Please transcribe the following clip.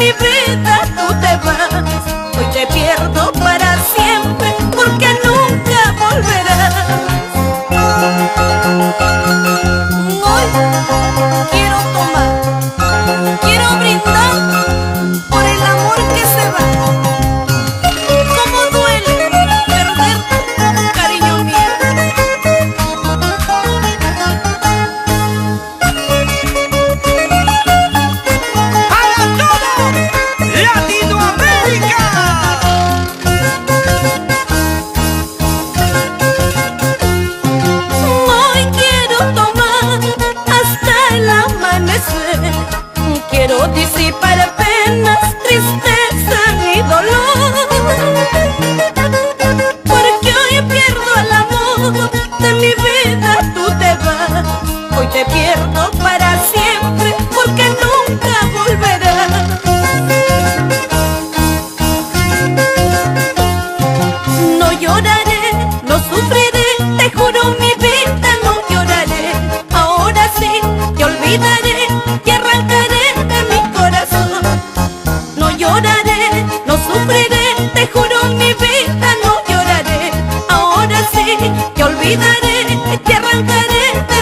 mi vida tú te vas. Hoy te pierdo para siempre porque nunca volverás. Hoy quiero tomar, quiero brindar por el amor que se va. Cómo duele perderte, cariño mío. Quiero disipar penas, tristeza y dolor, porque hoy pierdo el amor de mi vida, tú te vas. Hoy te pierdo para siempre porque nunca volverás. No lloraré, no sufriré, te juro mi vida no lloraré. Ahora sí te olvidaré y arrancaré. No sufriré, te juro mi vida no lloraré. Ahora sí te olvidaré, te arrancaré de